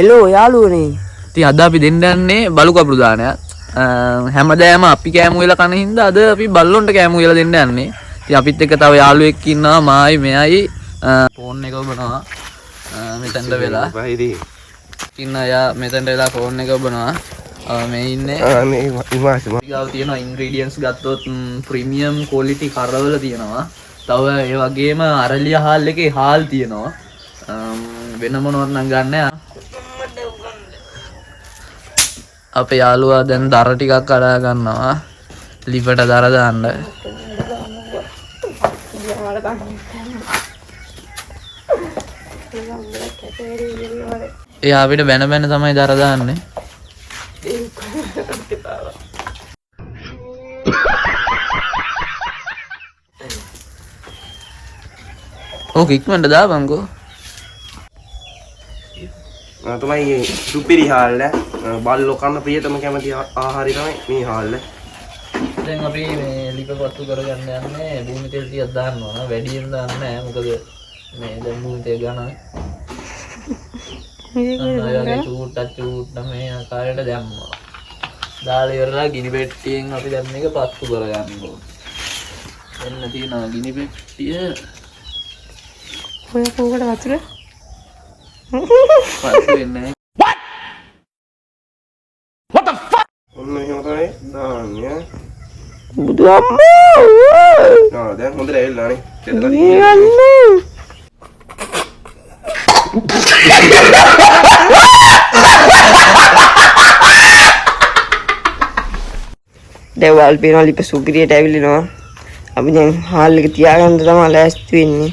එලෝ යාළුවනේ. ඉතින් අද අපි දෙන්න යන්නේ බලු කපුරු දානයක්. හැමදාම අපි කෑමු වෙලා කන හින්දා අද අපි බල්ලොන්ට කෑමු වෙලා දෙන්න යන්නේ. ඉතින් අපිත් එක්ක තව යාළුවෙක් ඉන්නවා මායි මෙයයි ෆෝන් එක ඔබනවා. මෙතනට වෙලා. ඉන්න අය මෙතනට වෙලා ෆෝන් එක ඔබනවා. මේ ඉන්නේ මේ ඉමාසම ගාව තියෙනවා ඉන්ග්‍රීඩියන්ට්ස් ගත්තොත් ප්‍රීමියම් ක්වොලිටි කරවල තියෙනවා. තව ඒ වගේම අරලිය හාල් එකේ හාල් තියෙනවා. වෙන මොනවත් නම් ගන්න අපේ යාළුවා දැන් දර ටිකක් කඩා ගන්නවා ලිපට දර දාන්න. එයා අපිට බැන බැන තමයි දර දාන්නේ. ඕක ඉක්මනට දාපන්කෝ. තමයි සුපිරි හාල්ල බල්ලෝ කන්න ප්‍රියතම කැමති ආහාරය තමයි මේ හාල්ල. දැන් අපි මේ ලිප පත්තු කරගන්න යන්නේ භූමි තෙල් ටිකක් දාන්න ඕන. වැඩියෙන් දාන්න නැහැ මොකද මේ දැන් භූමි තෙල් ගන්න. මේක චූට්ට මේ ආකාරයට දැම්මා. දාලා ඉවරලා ගිනි පෙට්ටියෙන් අපි දැන් මේක පත්තු කරගන්න ඕන. එන්න තියෙනවා ගිනි පෙට්ටිය. ඔය කෝකට වතුර? පත්තු වෙන්නේ. What the fuck? ඔන්න එහෙම තමයි දාන්නේ. බුදු අම්මා. නෑ දැන් හොඳට ඇවිල්ලානේ. දේවල් පේනවා ලිප සුගිරියට ඇවිල්ලිනවා. අපි දැන් හාල් එක තියාගන්න තමයි ලෑස්ති වෙන්නේ.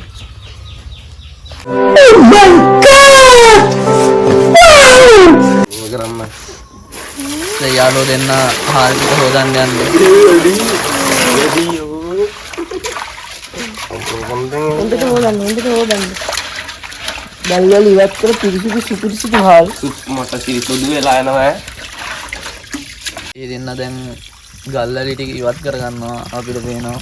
Oh my god! කරන්න. දැන් යාළුවෝ දෙන්න හාල් ටික හොදන්න යන්නේ. හොඳට හොදන්න. බල්වල ඉවත් කර පිරිසිදු සුපිරිසිදු හාල්. මට සිරිසුදු වෙලා යනවා. ඒ දෙන්න දැන් ගල්වැලි ටික ඉවත් කරගන්නවා අපිට පේනවා.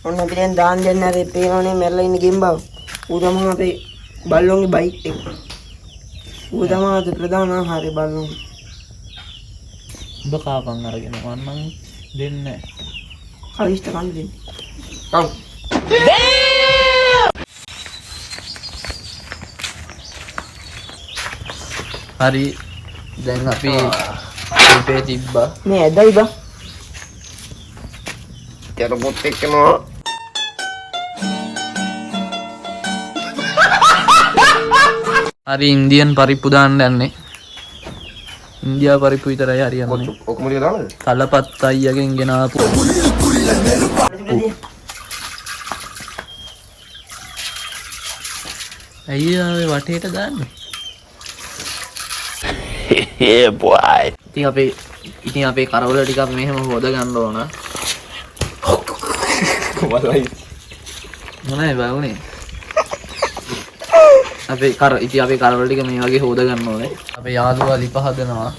ඔන්න අපි දැන් දාන්න දෙන්න හරි පේනවනේ මැරලා ඉන්න ගෙම්බව. ඌ තමයි අපේ බල්ලොන්ගේ බයික් එක. ඌ තමයි අද ප්‍රධාන ආහාරය බල්ලොන්. ඔබ කාපන් අරගෙන වන්නම් දෙන්නේ නැහැ. කලිෂ්ඨ කන්න දෙන්න. කව්. හරි දැන් අපි ලිපේ තිබ්බා. මේ ඇදයි බා. කරපොත් එක්කනවා. හරි ඉන්දියන් පරිප්පු දාන්න යන්නේ. ඉන්දියා පරිප්පු විතරයි හරියන්නේ. ඔක්කොම ටික දාන්නද? කලපත් අයියගෙන් ගෙන ආපු. අයියා ඔය වටේට දාන්නේ. Yeah boy. ඉතින් අපේ කරවල ටිකක් මෙහෙම හොද ගන්න ඕන. වලයි. මොනයි බාගුනේ? අපේ කරවල ටික මේ වගේ හොද ගන්න ඕනේ. අපේ යාළුවා ලිප හදනවා.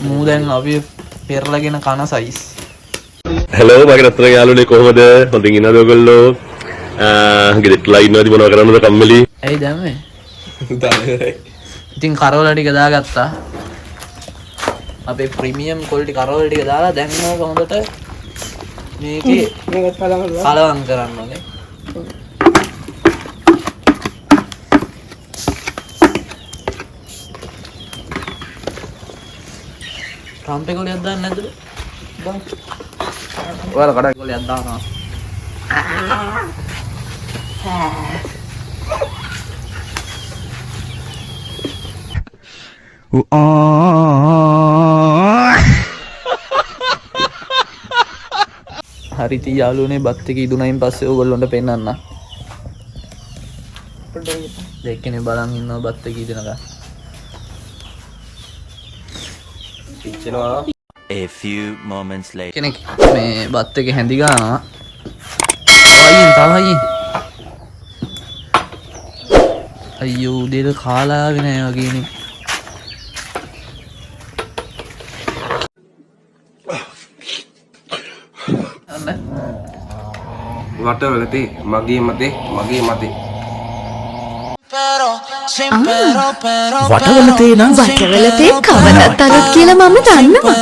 මූ දැන් අපි පෙරලගෙන කන සයිස්. හලෝ මගේ රත්න යාළුවනේ කොහොමද? හොඳින් ඉන්නවද ඔයගොල්ලෝ? ගෙදරලා ඉන්නවද මොනව කරන්නද කම්මලි? ඇයි දැම්මේ? ඉතින් කරවල ටික දාගත්තා. අපේ ප්‍රීමියම් ක්වොලිටි කරවල ටික දාලා දැන් මේක හොඳට මේකේ මේකත් කලවම් කරන්න ඕනේ. රම්පේ ගොලියක් දාන්න නැද්ද? බං. ඔයාලා කඩ ගොලියක් දානවා. හරි ඉතින් යාළුවනේ බත් එක ඉදුණයින් පස්සේ ඕගොල්ලොන්ට පෙන්නන්න. දෙකනේ බලන් ඉන්නවා බත් එක ඉදනකම්. පිච්චෙනවා. A few moments later. කෙනෙක් මේ බත් එක හැඳි ගන්නවා. තව අයියෝ උදේට කාලා ආවේ නැහැ වගේනේ. වටවල තේ මගේ මතේ වටවල තේ නම් වටවල තේ කවදත් අලුත් කියලා මම දන්නවා.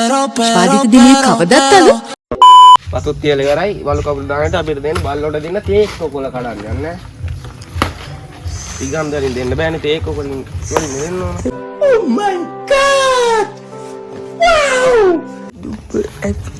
ස්වාධිත දිනේ කවදත් අලුත්. පසුත් තියලා ඉවරයි බලු කපුල දාන්නට අපිට දෙන්න බල්ලොට දෙන්න තේ කොකොල කඩන්න යන්න. ඉගම්දරින් දෙන්න බෑනේ තේ කොකොලින් වලින් දෙන්න ඕන. Oh my god! Wow! Super epic.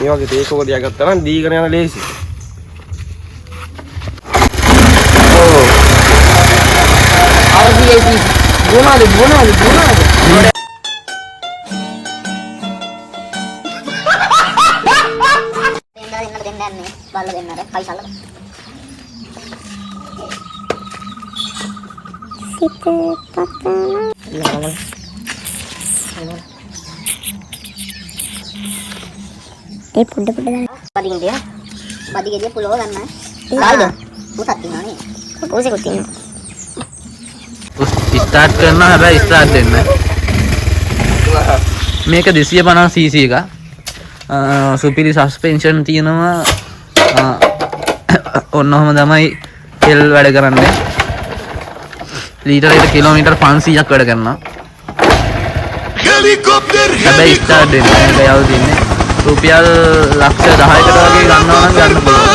මේ වගේ තේ කොකොලියක් ගත්තා නම් දීගෙන යන ලේසි. Buonade. Badi dia pulau kan mas? Lalu, pusat di mana? Pusat kucing. Start කරනවා හැබැයි ස්ටාර්ට් වෙන්න මේක 250 cc එක සුපිරි සස්පෙන්ෂන් තියෙනවා ඔන්න ඔහම තමයි තෙල් වැඩ කරන්නේ ලීටරයකට කිලෝමීටර් 500ක් වැඩ කරනවා හැබැයි ස්ටාර්ට් වෙන්න මේක යව තින්නේ රුපියල් ලක්ෂ 10කට වගේ ගන්නවා නම් ගන්න පුළුවන්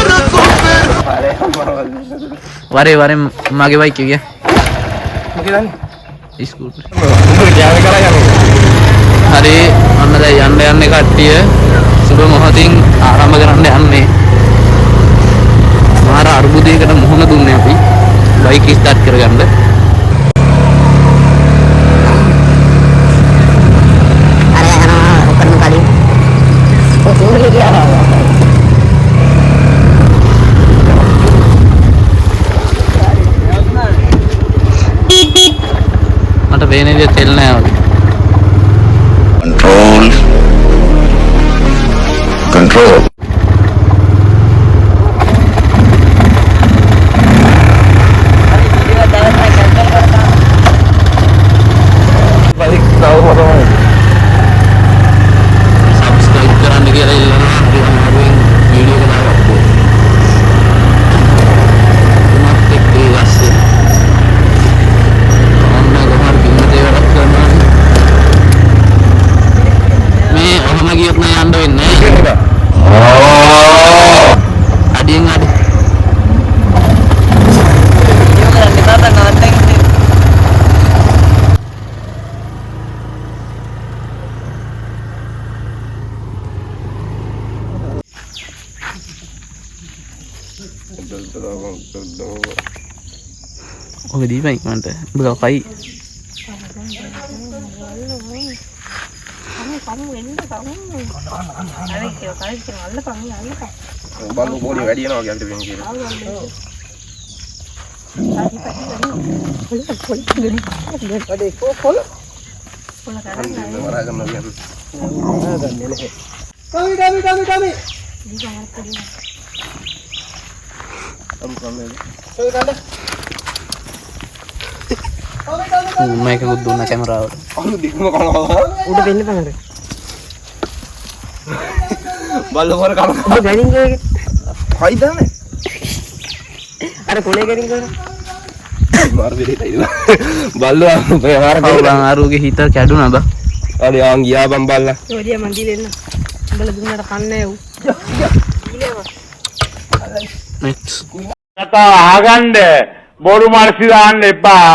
වරේ මගේ බයික් එක ස්කූටර් හරි අන්න දැන් යන්න කට්ටිය සුබ මොහොතින් ආරම්භ කරන්න යන්නේ මාර අර්බුදයකට මුහුණ දුන්නේ අපි බයික් ස්ටාර්ට් කරගන්න මට පේන්නේ දෙයක් තෙල් නෑ වගේ Control. subscribe කරන්න කියලා ඉල්ලනවා අපි අමාරුවෙන් වීඩියෝ එක දාලා අප්ලෝඩ් මත් එක්ක ඉස්සේ ඔන්න කොහොමද කින්නතේ වැඩක් කරනවා මේ ඔහම ගියොත් නෑ යන්න වෙන්නේ අඩියෙන් අඩි ඔක දීපයි මන්ට උඹ කයි බලු පොඩි වැඩි වෙනවා වගේ අපිට වෙන කියලා. මේකකුත් දුන්න කැමරාවට උඩ වෙන්න බං බලු වර කන ඔබ ගරින් ගේක හයි දාන්නේ අර කොලේ ගරින් ගේක මාර වෙලේ තයිද බලු අපේ මාර බං ආරුගේ හිත කැඩුනා බං අනේ ආන් ගියා බම් බල්ලා ඔදියා මන් දී දෙන්න උඹලා දුන්නට කන්නේ ඌ කතා අහගන්න බොරු මර්සි දාන්න එපා.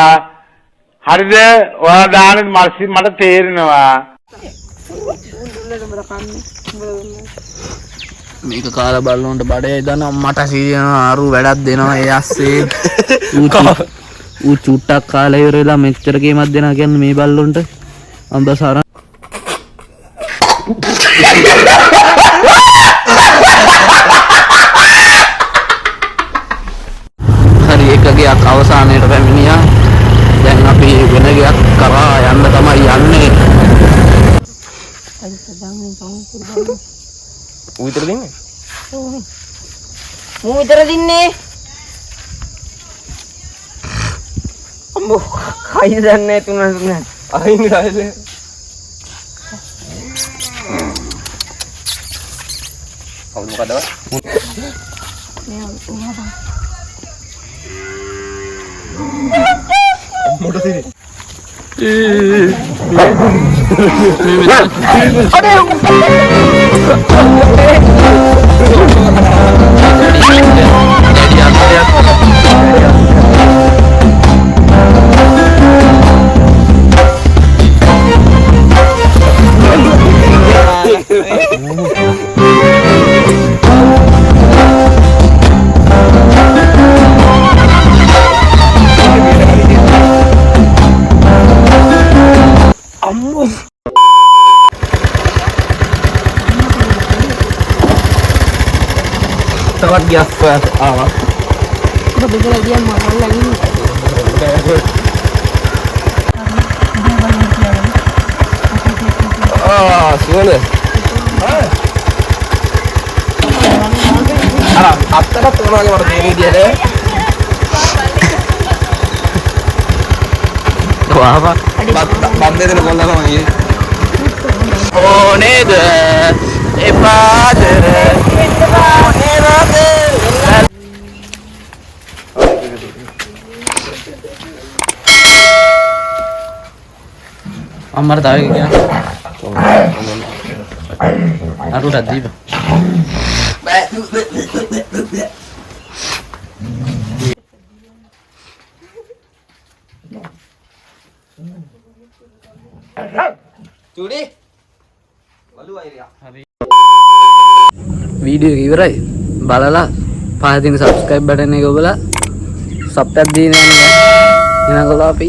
හරිද? ඔයා දාන මර්සි මට තේරෙනවා. මේක කාලා බලනොන්ට බඩේ දානවා මට සීයනවා ආරු වැඩක් දෙනවා ඒ ඇස්සේ ඌ චුට්ටක් කාලා ඉවර වෙලා මෙච්චර කේමක් දෙනවා කියන්නේ මේ බල්ලොන්ට අම්බසාර හරි එකගයක් අවසානයට පැමිණියා දැන් අපි වෙන ගයක් කරා යන්න තමයි යන්නේ ඌ විතර දෙන්නේ මූ විතර දින්නේ. අම්මෝ කයි දන්නේ තුන. අයින් ගාලේ. කවුද මොකද? තවත් ගියක් ආවා. සුවඳ. අත්තට තෝරාගේ මට තේරෙන්නේ විදියට. වාවා. බන්දේ දෙන කොල්ලලා මගේ. ඕනේද එපාද අම්මට තව එකක් කියන්න. අරුටක් දීපන්. චුඩි බලු අයියා. වීඩියෝ එක ඉවරයි. බලලා පහතින් සබ්ස්ක්‍රයිබ් බටන් එක ඔබලා සබ් එකක් දීලා එනකොලා අපි